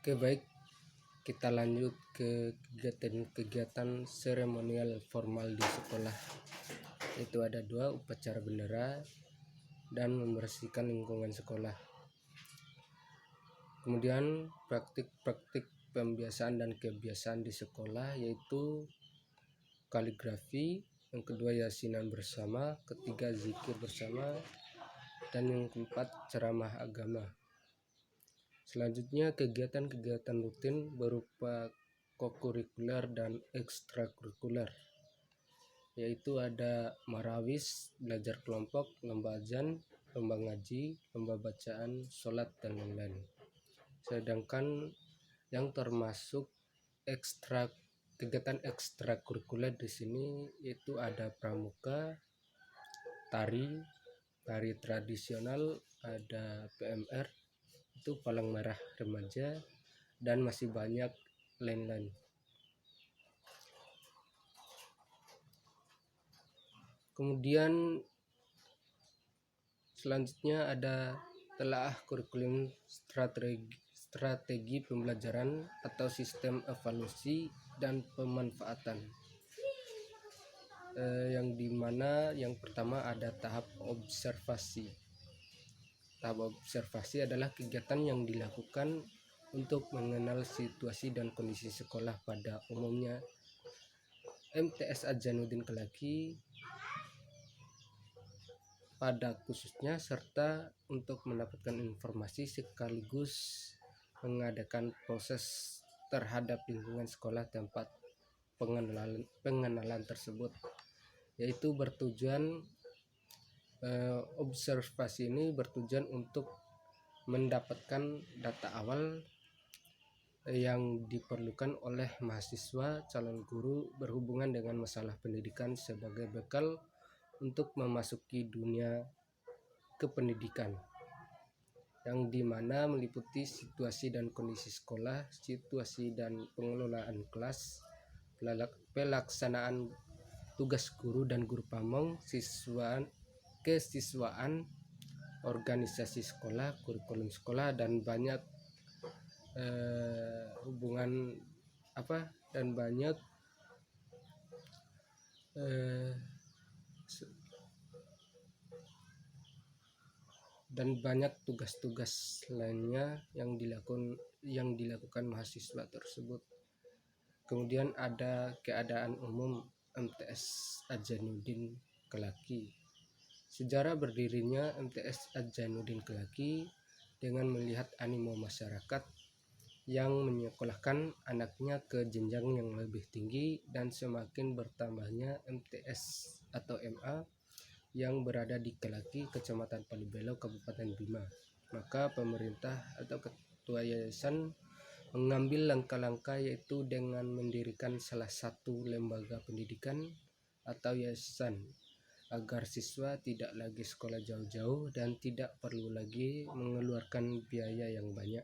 Oke, baik, kita lanjut ke kegiatan-kegiatan seremonial formal di sekolah. Itu ada 2, upacara bendera dan membersihkan lingkungan sekolah. Kemudian praktik-praktik pembiasaan dan kebiasaan di sekolah yaitu kaligrafi, yang kedua yasinan bersama, ketiga zikir bersama, dan yang keempat ceramah agama. Selanjutnya kegiatan-kegiatan rutin berupa kokurikuler dan ekstrakurikuler, yaitu ada marawis, belajar kelompok, lomba azan, lomba ngaji, lomba bacaan, sholat, dan lain-lain. Sedangkan yang termasuk kegiatan ekstrakurikuler di sini itu ada pramuka, tari tradisional, ada PMR, itu palang merah remaja, dan masih banyak lain-lain. Kemudian selanjutnya ada telaah kurikulum strategi pembelajaran atau sistem evaluasi dan pemanfaatan, yang dimana yang pertama ada tahap observasi. Tahap observasi adalah kegiatan yang dilakukan untuk mengenal situasi dan kondisi sekolah pada umumnya, MTS Adzanuddin Kelaki pada khususnya, serta untuk mendapatkan informasi sekaligus mengadakan proses terhadap lingkungan sekolah tempat pengenalan tersebut, yaitu bertujuan observasi ini bertujuan untuk mendapatkan data awal yang diperlukan oleh mahasiswa calon guru berhubungan dengan masalah pendidikan sebagai bekal untuk memasuki dunia kependidikan, yang dimana meliputi situasi dan kondisi sekolah, situasi dan pengelolaan kelas, pelaksanaan tugas guru dan guru pamong, kesiswaan, organisasi sekolah, kurikulum sekolah, dan banyak tugas-tugas lainnya yang dilakukan mahasiswa tersebut. Kemudian ada keadaan umum MTS Adzanuddin Kelaki. Sejarah berdirinya MTS Adzanuddin Kelaki dengan melihat animo masyarakat yang menyekolahkan anaknya ke jenjang yang lebih tinggi dan semakin bertambahnya MTS atau MA yang berada di Kelaki, Kecamatan Palibelo, Kabupaten Bima. Maka pemerintah atau ketua yayasan mengambil langkah-langkah yaitu dengan mendirikan salah satu lembaga pendidikan atau yayasan agar siswa tidak lagi sekolah jauh-jauh dan tidak perlu lagi mengeluarkan biaya yang banyak.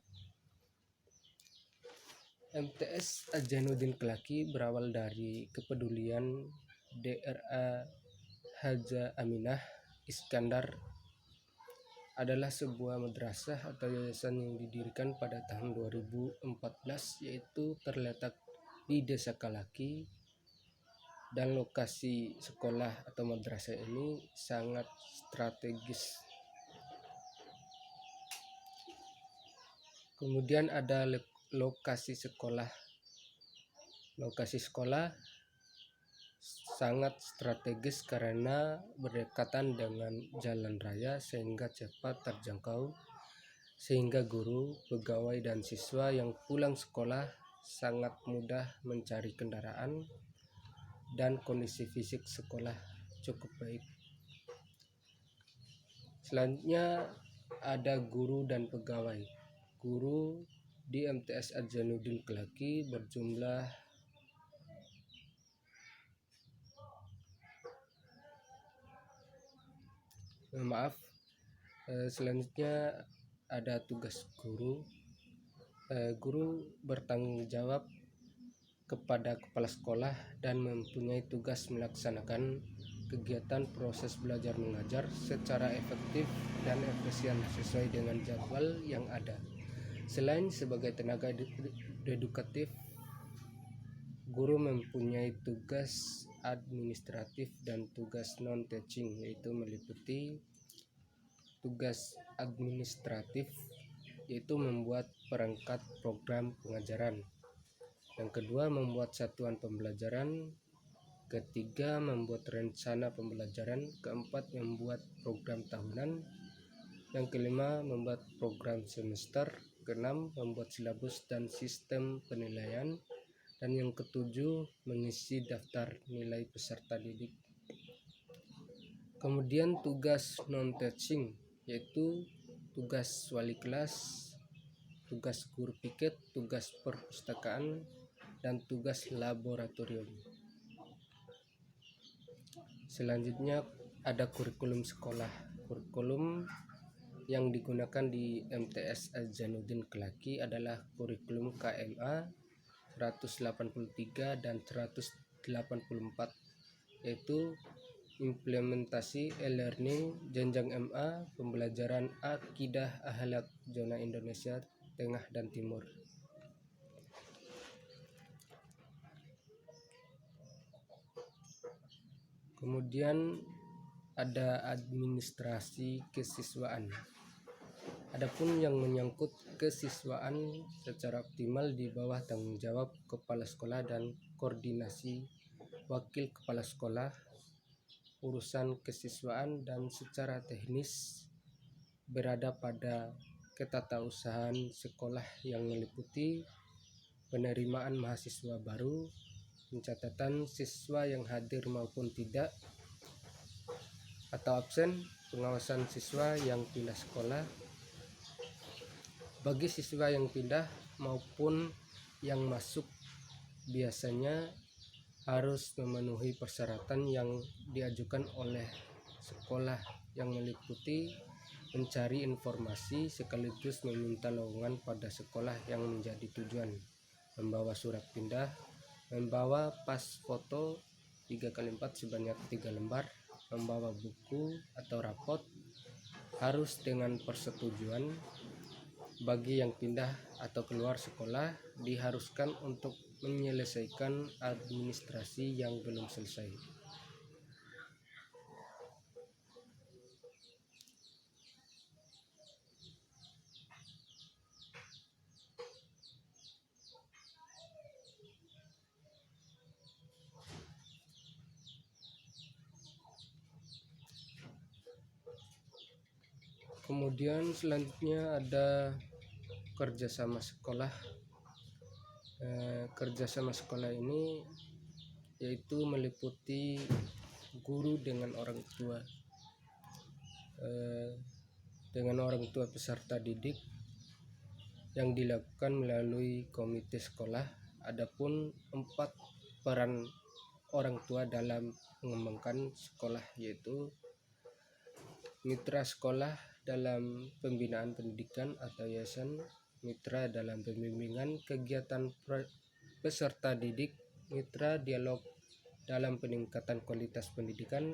MTS Adzanuddin Kelaki berawal dari kepedulian Dra. Haja Aminah Iskandar, adalah sebuah madrasah atau yayasan yang didirikan pada tahun 2014, yaitu terletak di Desa Kelaki, dan lokasi sekolah atau madrasah ini sangat strategis. Kemudian ada lokasi sekolah. Lokasi sekolah sangat strategis karena berdekatan dengan jalan raya sehingga cepat terjangkau, sehingga guru, pegawai, dan siswa yang pulang sekolah sangat mudah mencari kendaraan, dan kondisi fisik sekolah cukup baik. Selanjutnya ada guru dan pegawai. Guru di MTS Adzanuddin Kelaki berjumlah selanjutnya ada tugas guru. Guru bertanggung jawab kepada kepala sekolah dan mempunyai tugas melaksanakan kegiatan proses belajar mengajar secara efektif dan efisien sesuai dengan jadwal yang ada. Selain sebagai tenaga edukatif, guru mempunyai tugas administratif dan tugas non-teaching, yaitu meliputi tugas administratif yaitu membuat perangkat program pengajaran. Yang kedua, membuat satuan pembelajaran. Ketiga, membuat rencana pembelajaran. Keempat, membuat program tahunan. Yang kelima, membuat program semester. Keenam, membuat silabus dan sistem penilaian. Dan yang ketujuh, mengisi daftar nilai peserta didik. Kemudian tugas non-teaching, yaitu tugas wali kelas, tugas guru piket, tugas perpustakaan, dan tugas laboratorium. Selanjutnya ada kurikulum sekolah. Kurikulum yang digunakan di MTS Adzanuddin Kelaki adalah kurikulum KMA 183 dan 184, yaitu implementasi e-learning jenjang MA, pembelajaran akidah akhlak zona Indonesia Tengah dan Timur. Kemudian ada administrasi kesiswaan. Adapun yang menyangkut kesiswaan secara optimal di bawah tanggung jawab kepala sekolah dan koordinasi wakil kepala sekolah, urusan kesiswaan dan secara teknis berada pada ketatausahaan sekolah yang meliputi penerimaan mahasiswa baru, pencatatan siswa yang hadir maupun tidak atau absen, pengawasan siswa yang pindah sekolah. Bagi siswa yang pindah maupun yang masuk, biasanya harus memenuhi persyaratan yang diajukan oleh sekolah yang meliputi mencari informasi sekaligus meminta lowongan pada sekolah yang menjadi tujuan, membawa surat pindah, membawa pas foto 3x4 sebanyak 3 lembar, membawa buku atau rapot, harus dengan persetujuan. Bagi yang pindah atau keluar sekolah diharuskan untuk menyelesaikan administrasi yang belum selesai. Kemudian selanjutnya ada kerjasama sekolah. Kerjasama sekolah ini yaitu meliputi guru dengan orang tua, peserta didik yang dilakukan melalui komite sekolah. Adapun 4 peran orang tua dalam mengembangkan sekolah, yaitu mitra sekolah dalam pembinaan pendidikan atau yayasan, mitra dalam pembimbingan kegiatan peserta didik, mitra dialog dalam peningkatan kualitas pendidikan,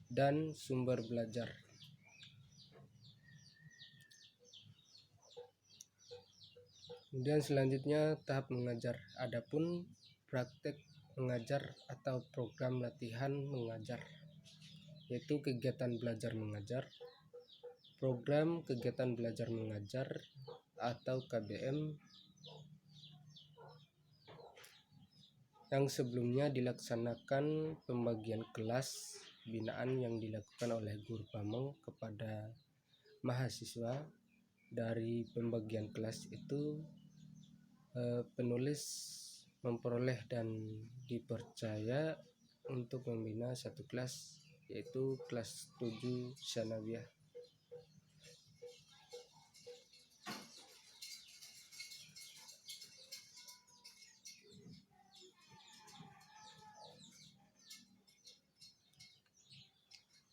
dan sumber belajar. Kemudian selanjutnya tahap mengajar. Adapun praktek mengajar atau program latihan mengajar, yaitu kegiatan belajar mengajar, program kegiatan belajar mengajar atau KBM yang sebelumnya dilaksanakan pembagian kelas binaan yang dilakukan oleh guru pamong kepada mahasiswa. Dari pembagian kelas itu penulis memperoleh dan dipercaya untuk membina satu kelas, yaitu kelas 7 Sanawiyah.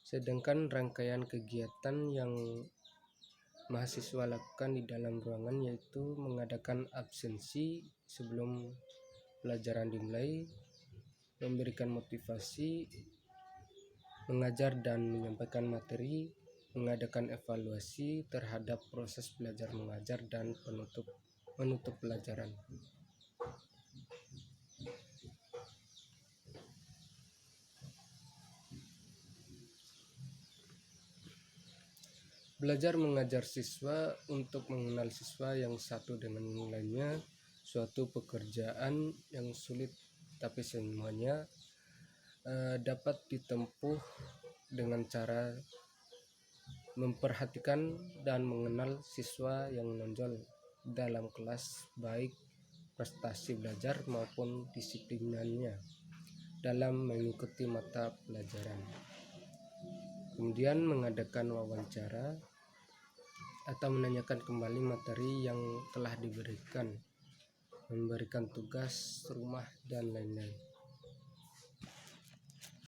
Sedangkan rangkaian kegiatan yang mahasiswa lakukan di dalam ruangan yaitu mengadakan absensi sebelum pelajaran dimulai, memberikan motivasi, mengajar dan menyampaikan materi, mengadakan evaluasi terhadap proses belajar mengajar dan menutup pelajaran. Belajar mengajar siswa untuk mengenal siswa yang satu dengan lainnya, suatu pekerjaan yang sulit, tapi semuanya dapat ditempuh dengan cara memperhatikan dan mengenal siswa yang menonjol dalam kelas, baik prestasi belajar maupun disiplinannya dalam mengikuti mata pelajaran. Kemudian mengadakan wawancara atau menanyakan kembali materi yang telah diberikan, memberikan tugas rumah dan lain-lain.